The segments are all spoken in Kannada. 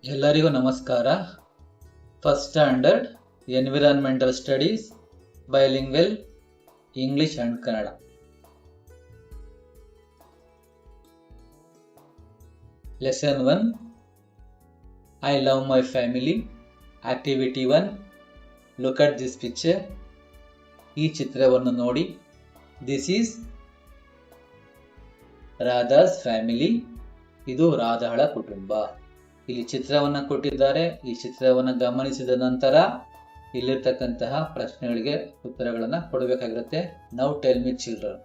ಎಲ್ಲರಿಗೂ ನಮಸ್ಕಾರ. First standard environmental studies bilingual English and Kannada. Lesson 1 I love my family. Activity 1 look at this picture. ಈ ಚಿತ್ರವನ್ನು ನೋಡಿ. This is Radha's family. ಇದು ರಾಧಾಳ ಕುಟುಂಬ. ಇಲ್ಲಿ ಚಿತ್ರವನ್ನು ಕೊಟ್ಟಿದ್ದಾರೆ. ಈ ಚಿತ್ರವನ್ನು ಗಮನಿಸಿದ ನಂತರ ಇಲ್ಲಿರ್ತಕ್ಕಂತಹ ಪ್ರಶ್ನೆಗಳಿಗೆ ಉತ್ತರಗಳನ್ನು ಕೊಡಬೇಕಾಗಿರುತ್ತೆ. Now tell me children.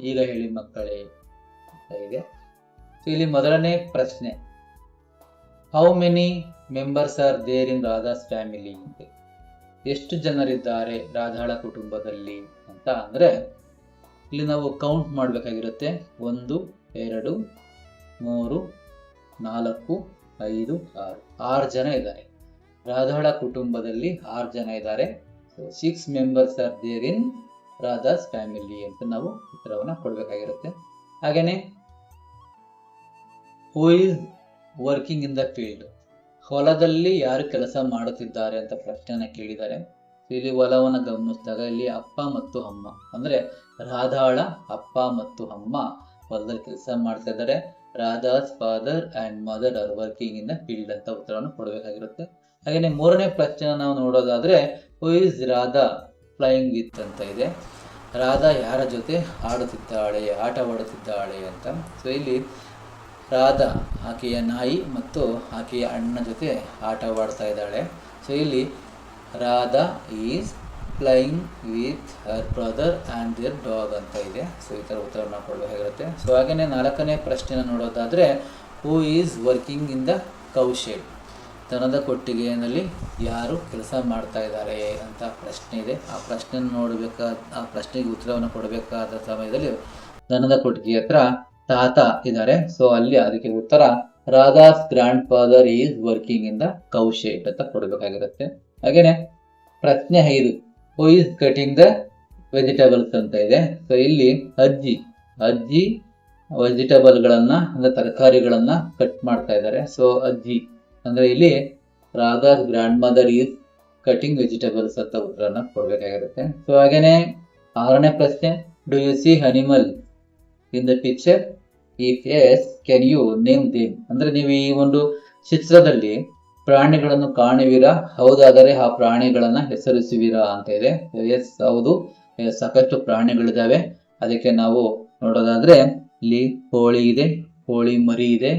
ಈಗ ಹೇಳಿ ಮಕ್ಕಳೇ ಇದೆ. ಇಲ್ಲಿ ಮೊದಲನೇ ಪ್ರಶ್ನೆ, how many members are there in Radha's family? ಎಷ್ಟು ಜನರಿದ್ದಾರೆ ರಾಧಾಳ ಕುಟುಂಬದಲ್ಲಿ ಅಂತ ಅಂದ್ರೆ ಇಲ್ಲಿ ನಾವು ಕೌಂಟ್ ಮಾಡಬೇಕಾಗಿರುತ್ತೆ. 1 2 3 4 5 6 ಜನ ಇದ್ದಾರೆ. ರಾಧಾಳ ಕುಟುಂಬದಲ್ಲಿ 6 ಜನ ಇದ್ದಾರೆ. 6 members are there in Radha's family ಅಂತ ನಾವು ಉತ್ತರವನ್ನು ಕೊಡಬೇಕಾಗಿರುತ್ತೆ. ಹಾಗೇನೆ who is working in the field? ಹೊಲದಲ್ಲಿ ಯಾರು ಕೆಲಸ ಮಾಡುತ್ತಿದ್ದಾರೆ ಅಂತ ಪ್ರಶ್ನೆಯನ್ನ ಕೇಳಿದ್ದಾರೆ. ಇಲ್ಲಿ ಹೊಲವನ್ನು ಗಮನಿಸಿದಾಗ ಇಲ್ಲಿ ಅಪ್ಪ ಮತ್ತು ಅಮ್ಮ ಅಂದ್ರೆ ರಾಧಾಳ ಅಪ್ಪ ಮತ್ತು ಅಮ್ಮ ಹೊಲದಲ್ಲಿ ಕೆಲಸ ಮಾಡ್ತಾ ಇದ್ದಾರೆ. Radha's father and mother are working in the field ಅಂತ ಉತ್ತರವನ್ನು ಕೊಡಬೇಕಾಗಿರುತ್ತೆ. ಹಾಗೆಯೇ ಮೂರನೇ ಪ್ರಶ್ನೆ ನಾವು ನೋಡೋದಾದ್ರೆ who is Radha flying with ಅಂತ ಇದೆ. ರಾಧಾ ಯಾರ ಜೊತೆ ಆಟವಾಡುತ್ತಿದ್ದಾಳೆ ಅಂತ. ಸೊ ಇಲ್ಲಿ ರಾಧಾ ಆಕೆಯ ನಾಯಿ ಮತ್ತು ಆಕೆಯ ಅಣ್ಣ ಜೊತೆ ಆಟವಾಡ್ತಾ ಇದ್ದಾಳೆ. ಸೊ ಇಲ್ಲಿ Radha is flying with her brother and there dog ಅಂತ ಇದೆ. ಸೊ ಈ ಥರ ಉತ್ತರವನ್ನು ಕೊಡಬೇಕಾಗಿರುತ್ತೆ. ಸೊ ಹಾಗೆಯೇ 4ನೇ ಪ್ರಶ್ನೆನ ನೋಡೋದಾದರೆ ಹೂ is working in the cow shed? ದನದ ಕೊಟ್ಟಿಗೆಯಲ್ಲಿ ಯಾರು ಕೆಲಸ ಮಾಡ್ತಾ ಇದ್ದಾರೆ ಅಂತ ಪ್ರಶ್ನೆ ಇದೆ. ಆ ಪ್ರಶ್ನೆಗೆ ಉತ್ತರವನ್ನು ಕೊಡಬೇಕಾದ ಸಮಯದಲ್ಲಿ ದನದ ಕೊಟ್ಟಿಗೆ ಹತ್ರ ತಾತ ಇದ್ದಾರೆ. ಸೊ ಅಲ್ಲಿ ಅದಕ್ಕೆ ಉತ್ತರ Radha's grand father is working in the cow shed ಅಂತ ಕೊಡಬೇಕಾಗಿರುತ್ತೆ. ಹಾಗೇನೆ ಪ್ರಶ್ನೆ 5 who is cutting the vegetables ಅಂತ ಇದೆ. ಸೊ ಇಲ್ಲಿ ಅಜ್ಜಿ ವೆಜಿಟೇಬಲ್ಗಳನ್ನ ಅಂದ್ರೆ ತರಕಾರಿಗಳನ್ನ ಕಟ್ ಮಾಡ್ತಾ ಇದ್ದಾರೆ. ಸೊ ಅಜ್ಜಿ ಅಂದ್ರೆ ಇಲ್ಲಿ Radha's grandmother is cutting vegetables ಅಂತ ಉತ್ತರನ ಕೊಡಬೇಕಾಗಿರುತ್ತೆ. ಸೊ ಹಾಗೇನೆ 6ನೇ ಪ್ರಶ್ನೆ, do you see animal in the picture? If yes can you name them? ಅಂದ್ರೆ ನೀವು ಈ ಒಂದು ಚಿತ್ರದಲ್ಲಿ ಪ್ರಾಣಿಗಳನ್ನು ಕಾಣುವಿರಾ? ಹೌದಾದರೆ ಆ ಪ್ರಾಣಿಗಳನ್ನ ಹೆಸರಿಸುವಿರಾ ಅಂತ ಇದೆ. ಎಸ್ ಹೌದು, ಸಾಕಷ್ಟು ಪ್ರಾಣಿಗಳಿದಾವೆ. ಅದಕ್ಕೆ ನಾವು ನೋಡೋದಾದ್ರೆ ಇಲ್ಲಿ ಕೋಳಿ ಇದೆ, ಕೋಳಿ ಮರಿ ಇದೆ,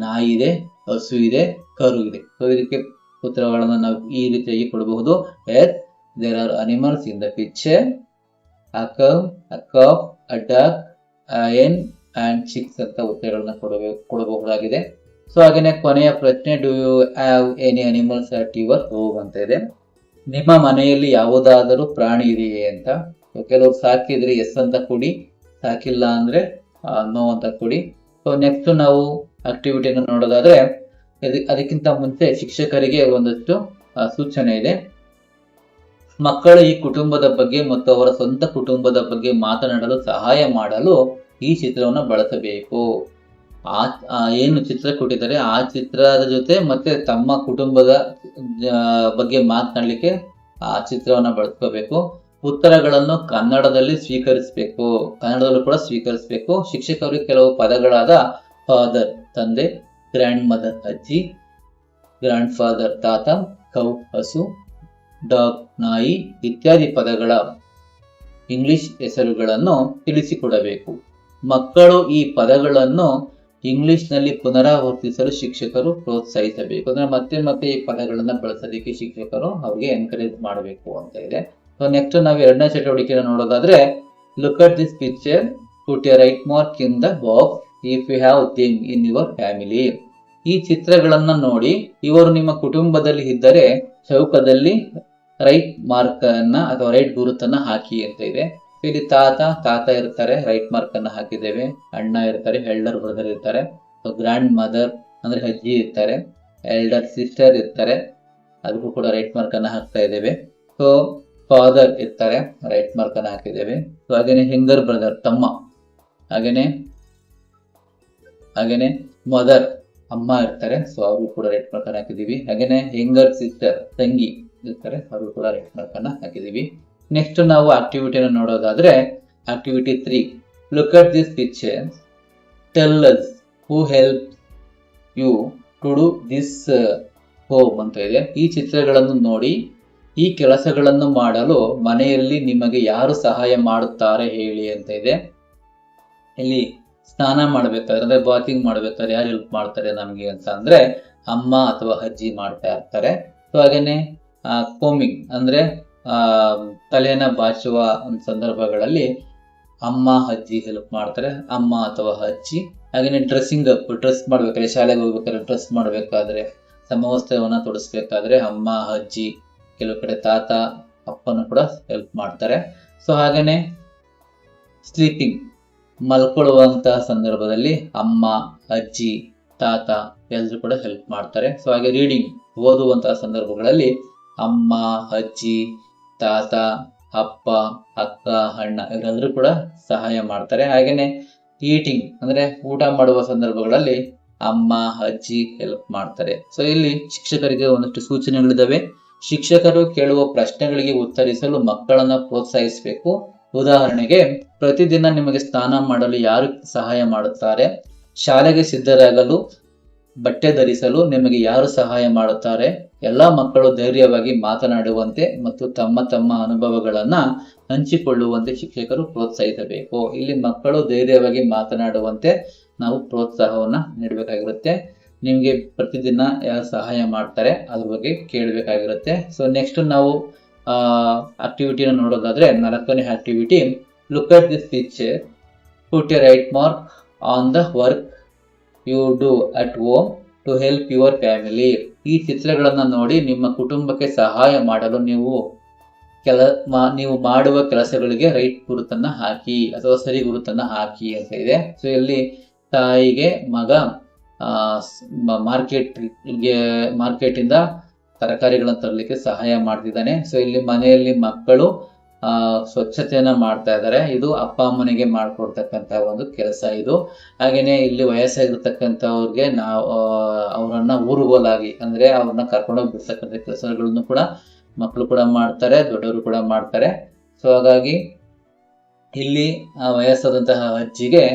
ನಾಯಿ ಇದೆ, ಹಸು ಇದೆ, ಕರು ಇದೆ. ಸೊ ಇದಕ್ಕೆ ಉತ್ತರಗಳನ್ನು ನಾವು ಈ ರೀತಿಯಾಗಿ ಕೊಡಬಹುದು. Yes there are animals in the picture. A cow, a calf, a duck, hen and chicks ಅಂತ ಉತ್ತರಗಳನ್ನ ಕೊಡಬಹುದಾಗಿದೆ. ಸೊ ಹಾಗೇನೆ ಕೊನೆಯ ಪ್ರಶ್ನೆ, do you have any animals at your home ಅಂತ ಇದೆ. ನಿಮ್ಮ ಮನೆಯಲ್ಲಿ ಯಾವುದಾದರೂ ಪ್ರಾಣಿ ಇದೆಯೇ ಅಂತ. ಕೆಲವರು ಸಾಕಿದ್ರೆ ಎಸ್ ಅಂತ ಕೊಡಿ, ಸಾಕಿಲ್ಲ ಅಂದ್ರೆ ನೋ ಅಂತ ಕೊಡಿ. ಸೊ ನೆಕ್ಸ್ಟ್ ನಾವು ಆಕ್ಟಿವಿಟಿಯನ್ನು ನೋಡೋದಾದ್ರೆ ಅದಕ್ಕಿಂತ ಮುಂಚೆ ಶಿಕ್ಷಕರಿಗೆ ಒಂದಷ್ಟು ಸೂಚನೆ ಇದೆ. ಮಕ್ಕಳು ಈ ಕುಟುಂಬದ ಬಗ್ಗೆ ಮತ್ತು ಅವರ ಸ್ವಂತ ಕುಟುಂಬದ ಬಗ್ಗೆ ಮಾತನಾಡಲು ಸಹಾಯ ಮಾಡಲು ಈ ಚಿತ್ರವನ್ನು ಬಳಸಬೇಕು. ಏನು ಚಿತ್ರ ಕೊಟ್ಟಿದ್ದಾರೆ ಆ ಚಿತ್ರದ ಜೊತೆ ಮತ್ತೆ ತಮ್ಮ ಕುಟುಂಬದ ಬಗ್ಗೆ ಮಾತನಾಡಲಿಕ್ಕೆ ಆ ಚಿತ್ರವನ್ನು ಬಳಸ್ಕೋಬೇಕು. ಉತ್ತರಗಳನ್ನು ಕನ್ನಡದಲ್ಲೂ ಕೂಡ ಸ್ವೀಕರಿಸಬೇಕು. ಶಿಕ್ಷಕರು ಕೆಲವು ಪದಗಳಾದ ಫಾದರ್ ತಂದೆ, ಗ್ರ್ಯಾಂಡ್ ಮದರ್ ಅಜ್ಜಿ, ಗ್ರ್ಯಾಂಡ್ ಫಾದರ್ ತಾತ, ಕೌ ಹಸು, ಡಾಗ್ ನಾಯಿ ಇತ್ಯಾದಿ ಪದಗಳ ಇಂಗ್ಲಿಷ್ ಹೆಸರುಗಳನ್ನು ತಿಳಿಸಿಕೊಡಬೇಕು. ಮಕ್ಕಳು ಈ ಪದಗಳನ್ನು ಇಂಗ್ಲಿಷ್ನಲ್ಲಿ ಪುನರಾವರ್ತಿಸಲು ಶಿಕ್ಷಕರು ಪ್ರೋತ್ಸಾಹಿಸಬೇಕು. ಅಂದ್ರೆ ಮತ್ತೆ ಈ ಪದಗಳನ್ನ ಬಳಸೋದಕ್ಕೆ ಶಿಕ್ಷಕರು ಅವ್ರಿಗೆ ಎನ್ಕರೇಜ್ ಮಾಡಬೇಕು ಅಂತ ಇದೆ. ಸೊ ನೆಕ್ಸ್ಟ್ ನಾವು 2ನೇ ಚಟುವಟಿಕೆಯನ್ನು ನೋಡೋದಾದ್ರೆ look at this picture, put a right mark in the box if you have them in your family. ಈ ಚಿತ್ರಗಳನ್ನ ನೋಡಿ ಇವರು ನಿಮ್ಮ ಕುಟುಂಬದಲ್ಲಿ ಇದ್ದರೆ ಚೌಕದಲ್ಲಿ ರೈಟ್ ಮಾರ್ಕ್ ಅನ್ನ ಅಥವಾ ರೈಟ್ ಗುರುತನ್ನ ಹಾಕಿ ಅಂತ ಇದೆ. ಇಲ್ಲಿ ತಾತ ಇರ್ತಾರೆ, ರೈಟ್ ಮಾರ್ಕ್ ಅನ್ನ ಹಾಕಿದ್ದೇವೆ. ಅಣ್ಣ ಇರ್ತಾರೆ, ಎಲ್ಡರ್ ಬ್ರದರ್ ಇರ್ತಾರೆ. ಗ್ರ್ಯಾಂಡ್ ಮದರ್ ಅಂದ್ರೆ ಅಜ್ಜಿ ಇರ್ತಾರೆ, ಎಲ್ಡರ್ ಸಿಸ್ಟರ್ ಇರ್ತಾರೆ, ಅದಕ್ಕೂ ಕೂಡ ರೈಟ್ ಮಾರ್ಕ್ ಅನ್ನ ಹಾಕ್ತಾ ಇದ್ದೇವೆ. ಸೊ ಫಾದರ್ ಇರ್ತಾರೆ, ರೈಟ್ ಮಾರ್ಕ್ ಅನ್ನ ಹಾಕಿದ್ದೇವೆ. ಸೊ ಹಾಗೇನೆ ಹೆಂಗರ್ ಬ್ರದರ್ ತಮ್ಮ, ಹಾಗೇನೆ ಮದರ್ ಅಮ್ಮ ಇರ್ತಾರೆ, ಸೊ ಅವರು ಕೂಡ ರೆಡ್ ಮಾರ್ಕ್ ಅನ್ನ ಹಾಕಿದೀವಿ. ಹಾಗೇನೆ ಯಂಗರ್ ಸಿಸ್ಟರ್ ತಂಗಿ ಇರ್ತಾರೆ, ಅವರು ಕೂಡ ರೆಡ್ ಮಾರ್ಕ್ ಅನ್ನ ಹಾಕಿದೀವಿ. ನೆಕ್ಸ್ಟ್ ನಾವು ಆಕ್ಟಿವಿಟಿಯನ್ನು ನೋಡೋದಾದ್ರೆ activity 3, look at this picture, tell us who help you to do this home ಅಂತ ಇದೆ. ಈ ಚಿತ್ರಗಳನ್ನು ನೋಡಿ ಈ ಕೆಲಸಗಳನ್ನು ಮಾಡಲು ಮನೆಯಲ್ಲಿ ನಿಮಗೆ ಯಾರು ಸಹಾಯ ಮಾಡುತ್ತಾರೆ ಹೇಳಿ ಅಂತ ಇದೆ. ಇಲ್ಲಿ ಸ್ನಾನ ಮಾಡ್ಬೇಕಾದ್ರೆ ಅಂದ್ರೆ ಬಾತಿಂಗ್ ಮಾಡ್ಬೇಕಾದ್ರೆ ಯಾರು ಹೆಲ್ಪ್ ಮಾಡ್ತಾರೆ ನಮ್ಗೆ ಅಂತ ಅಂದ್ರೆ ಅಮ್ಮ ಅಥವಾ ಅಜ್ಜಿ ಮಾಡ್ತಾ ಇರ್ತಾರೆ. ಸೊ ಹಾಗೇನೆ ಕೋಮಿಂಗ್ ಅಂದ್ರೆ ತಲೆನ ಬಾಚುವ ಸಂದರ್ಭಗಳಲ್ಲಿ ಅಮ್ಮ ಅಜ್ಜಿ ಹೆಲ್ಪ್ ಮಾಡ್ತಾರೆ, ಅಮ್ಮ ಅಥವಾ ಅಜ್ಜಿ. ಹಾಗೇನೆ ಡ್ರೆಸ್ಸಿಂಗ್ ಅಪ್, ಡ್ರೆಸ್ ಮಾಡ್ಬೇಕಾದ್ರೆ ಶಾಲೆಗೆ ಹೋಗ್ಬೇಕಾದ್ರೆ ಡ್ರೆಸ್ ಮಾಡ್ಬೇಕಾದ್ರೆ ಸಮವಸ್ತ್ರವನ್ನ ತೊಡಿಸ್ಬೇಕಾದ್ರೆ ಅಮ್ಮ ಅಜ್ಜಿ, ಕೆಲವು ಕಡೆ ತಾತ ಅಪ್ಪನ ಕೂಡ ಹೆಲ್ಪ್ ಮಾಡ್ತಾರೆ. ಸೊ ಹಾಗೇನೆ ಸ್ಲೀಪಿಂಗ್ ಮಲ್ಕೊಳ್ಳುವಂತಹ ಸಂದರ್ಭದಲ್ಲಿ ಅಮ್ಮ ಅಜ್ಜಿ ತಾತ ಎಲ್ಲರೂ ಕೂಡ ಹೆಲ್ಪ್ ಮಾಡ್ತಾರೆ. ಸೊ ಹಾಗೆ ರೀಡಿಂಗ್ ಓದುವಂತಹ ಸಂದರ್ಭಗಳಲ್ಲಿ ಅಮ್ಮ ಅಜ್ಜಿ ತಾತ ಅಪ್ಪ ಅಕ್ಕ ಅಣ್ಣ ಇವರೆಲ್ಲರೂ ಕೂಡ ಸಹಾಯ ಮಾಡ್ತಾರೆ. ಹಾಗೇನೆ ಈಟಿಂಗ್ ಅಂದ್ರೆ ಊಟ ಮಾಡುವ ಸಂದರ್ಭಗಳಲ್ಲಿ ಅಮ್ಮ ಅಜ್ಜಿ ಹೆಲ್ಪ್ ಮಾಡ್ತಾರೆ. ಸೊ ಇಲ್ಲಿ ಶಿಕ್ಷಕರಿಗೆ ಒಂದಷ್ಟು ಸೂಚನೆಗಳಿದಾವೆ. ಶಿಕ್ಷಕರು ಕೇಳುವ ಪ್ರಶ್ನೆಗಳಿಗೆ ಉತ್ತರಿಸಲು ಮಕ್ಕಳನ್ನ ಪ್ರೋತ್ಸಾಹಿಸಬೇಕು. ಉದಾಹರಣೆಗೆ, ಪ್ರತಿದಿನ ನಿಮಗೆ ಸ್ನಾನ ಮಾಡಲು ಯಾರು ಸಹಾಯ ಮಾಡುತ್ತಾರೆ? ಶಾಲೆಗೆ ಸಿದ್ಧರಾಗಲು ಬಟ್ಟೆ ಧರಿಸಲು ನಿಮಗೆ ಯಾರು ಸಹಾಯ ಮಾಡುತ್ತಾರೆ? ಎಲ್ಲಾ ಮಕ್ಕಳು ಧೈರ್ಯವಾಗಿ ಮಾತನಾಡುವಂತೆ ಮತ್ತು ತಮ್ಮ ತಮ್ಮ ಅನುಭವಗಳನ್ನ ಹಂಚಿಕೊಳ್ಳುವಂತೆ ಶಿಕ್ಷಕರು ಪ್ರೋತ್ಸಾಹಿಸಬೇಕು. ಇಲ್ಲಿ ಮಕ್ಕಳು ಧೈರ್ಯವಾಗಿ ಮಾತನಾಡುವಂತೆ ನಾವು ಪ್ರೋತ್ಸಾಹವನ್ನ ನೀಡಬೇಕಾಗಿರುತ್ತೆ. ನಿಮ್ಗೆ ಪ್ರತಿದಿನ ಯಾರು ಸಹಾಯ ಮಾಡ್ತಾರೆ ಅದ್ರ ಬಗ್ಗೆ ಕೇಳಬೇಕಾಗಿರುತ್ತೆ. ಸೊ ನೆಕ್ಸ್ಟ್ ನಾವು ಆಕ್ಟಿವಿಟಿನ ನೋಡೋದಾದ್ರೆ 4ನೇ activity, look at this picture, put a right mark on the work you do at home to help your family. ಈ ಚಿತ್ರಗಳನ್ನ ನೋಡಿ ನಿಮ್ಮ ಕುಟುಂಬಕ್ಕೆ ಸಹಾಯ ಮಾಡಲು ನೀವು ಮಾಡುವ ಕೆಲಸಗಳಿಗೆ ರೈಟ್ ಗುರುತನ್ನ ಹಾಕಿ ಅಥವಾ ಸರಿ ಗುರುತನ್ನ ಹಾಕಿ ಅಂತ ಇದೆ. ಸೊ ಇಲ್ಲಿ ತಾಯಿಗೆ ಮಗ ಮಾರ್ಕೆಟ್ ಇಂದ ತರಕಾರಿಗಳನ್ನ ತರಲಿಕ್ಕೆ ಸಹಾಯ ಮಾಡ್ತಿದ್ದಾನೆ. ಸೊ ಇಲ್ಲಿ ಮನೆಯಲ್ಲಿ ಮಕ್ಕಳು ಸ್ವಚ್ಛತೆಯನ್ನ ಮಾಡ್ತಾ ಇದ್ದಾರೆ. ಇದು ಅಪ್ಪ ಅಮ್ಮನಿಗೆ ಮಾಡ್ಕೊಡ್ತಕ್ಕಂತ ಒಂದು ಕೆಲಸ ಇದು. ಹಾಗೇನೆ ಇಲ್ಲಿ ವಯಸ್ಸಾಗಿರ್ತಕ್ಕಂಥವ್ರಿಗೆ ಅವರನ್ನ ಊರುಗೋಲಾಗಿ ಅಂದ್ರೆ ಅವ್ರನ್ನ ಕರ್ಕೊಂಡೋಗಿ ಬಿಡ್ತಕ್ಕಂಥ ಕೆಲಸಗಳನ್ನು ಕೂಡ ಮಕ್ಕಳು ಕೂಡ ಮಾಡ್ತಾರೆ, ದೊಡ್ಡವರು ಕೂಡ ಮಾಡ್ತಾರೆ. ಸೊ ಹಾಗಾಗಿ ಇಲ್ಲಿ ವಯಸ್ಸಾದಂತಹ ಅಜ್ಜಿಗೆ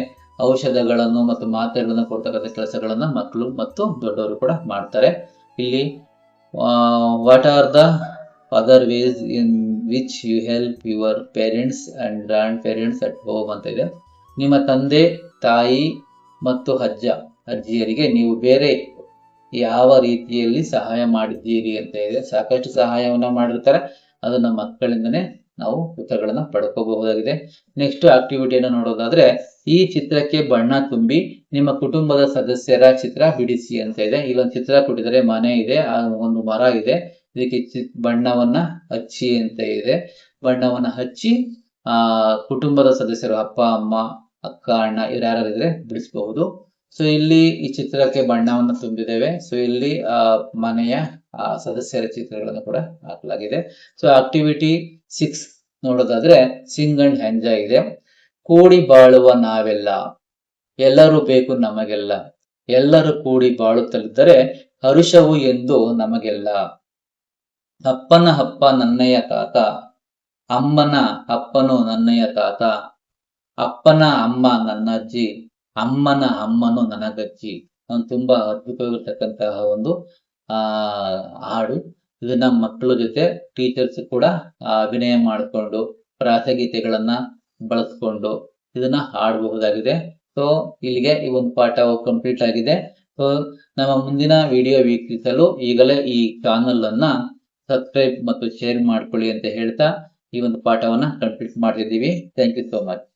ಔಷಧಗಳನ್ನು ಮತ್ತು ಮಾತ್ರೆಗಳನ್ನು ಕೊಡ್ತಕ್ಕಂಥ ಕೆಲಸಗಳನ್ನ ಮಕ್ಕಳು ಮತ್ತು ದೊಡ್ಡವರು ಕೂಡ ಮಾಡ್ತಾರೆ. ಇಲ್ಲಿ what are the other ways in which you help your parents and grandparents at home ಅಂತ ಇದೆ. ನಿಮ್ಮ ತಂದೆ ತಾಯಿ ಮತ್ತು ಅಜ್ಜಿಯರಿಗೆ ನೀವು ಬೇರೆ ಯಾವ ರೀತಿಯಲ್ಲಿ ಸಹಾಯ ಮಾಡಿದ್ದೀರಿ ಅಂತ ಇದೆ. ಸಾಕಷ್ಟು ಸಹಾಯವನ್ನ ಮಾಡಿರ್ತಾರೆ, ಅದನ್ನ ಮಕ್ಕಳಿಂದನೇ ನಾವು ಉತ್ತರಗಳನ್ನ ಪಡ್ಕೋಬಹುದಾಗಿದೆ. ನೆಕ್ಸ್ಟ್ ಆಕ್ಟಿವಿಟಿಯನ್ನು ನೋಡೋದಾದ್ರೆ ಈ ಚಿತ್ರಕ್ಕೆ ಬಣ್ಣ ತುಂಬಿ ನಿಮ್ಮ ಕುಟುಂಬದ ಸದಸ್ಯರ ಚಿತ್ರ ಬಿಡಿಸಿ ಅಂತ ಇದೆ. ಇಲ್ಲೊಂದು ಚಿತ್ರ ಕೊಟ್ಟಿದ್ದಾರೆ, ಮನೆ ಇದೆ, ಒಂದು ಮರ ಇದೆ, ಇದಕ್ಕೆ ಬಣ್ಣವನ್ನ ಹಚ್ಚಿ ಅಂತ ಇದೆ. ಬಣ್ಣವನ್ನ ಹಚ್ಚಿ ಕುಟುಂಬದ ಸದಸ್ಯರು ಅಪ್ಪ ಅಮ್ಮ ಅಕ್ಕ ಅಣ್ಣ ಇವ್ರು ಯಾರಿದ್ರೆ ಬಿಡಿಸಬಹುದು. ಸೊ ಇಲ್ಲಿ ಈ ಚಿತ್ರಕ್ಕೆ ಬಣ್ಣವನ್ನು ತುಂಬಿದ್ದೇವೆ. ಸೊ ಇಲ್ಲಿ ಮನೆಯ ಸದಸ್ಯರ ಚಿತ್ರಗಳನ್ನು ಕೂಡ ಹಾಕಲಾಗಿದೆ. ಸೊ ಆಕ್ಟಿವಿಟಿ 6 ನೋಡೋದಾದ್ರೆ ಸಿಂಗ್ ಅಂಡ್ ಎಂಜಾಯ್ ಇದೆ. ಕೂಡಿ ಬಾಳುವ ನಾವೆಲ್ಲ, ಎಲ್ಲರೂ ಬೇಕು ನಮಗೆಲ್ಲ, ಎಲ್ಲರೂ ಕೂಡಿ ಬಾಳುತ್ತಲಿದ್ದರೆ ಹರುಷವು ಎಂದು ನಮಗೆಲ್ಲ. ಅಪ್ಪನ ಅಪ್ಪ ನನ್ನಯ್ಯ ತಾತ, ಅಮ್ಮನ ಅಪ್ಪನು ನನ್ನಯ್ಯ ತಾತ, ಅಪ್ಪನ ಅಮ್ಮ ನನ್ನಜ್ಜಿ, ಅಮ್ಮನ ಅಮ್ಮನು ನನಗಜ್ಜಿ. ಒಂದು ತುಂಬಾ ಅದ್ಭುತವಾಗಿರ್ತಕ್ಕಂತಹ ಒಂದು ಹಾಡು. ಇದನ್ನ ಮಕ್ಕಳ ಜೊತೆ ಟೀಚರ್ಸ್ ಕೂಡ ಅಭಿನಯ ಮಾಡಿಕೊಂಡು ಪ್ರಾಸಗೀತೆಗಳನ್ನ ಬಳಸ್ಕೊಂಡು ಇದನ್ನ ಹಾಡಬಹುದಾಗಿದೆ. ಸೊ ಇಲ್ಲಿಗೆ ಈ ಒಂದು ಪಾಠ ಕಂಪ್ಲೀಟ್ ಆಗಿದೆ. ಸೊ ನಮ್ಮ ಮುಂದಿನ ವಿಡಿಯೋ ವೀಕ್ಷಿಸಲು ಈಗಲೇ ಈ ಚಾನಲ್ ಅನ್ನ ಸಬ್ಸ್ಕ್ರೈಬ್ ಮತ್ತು ಶೇರ್ ಮಾಡ್ಕೊಳ್ಳಿ ಅಂತ ಹೇಳ್ತಾ ಈ ಒಂದು ಪಾಠವನ್ನ ಕಂಪ್ಲೀಟ್ ಮಾಡ್ತಿದ್ದೀವಿ. Thank you so much.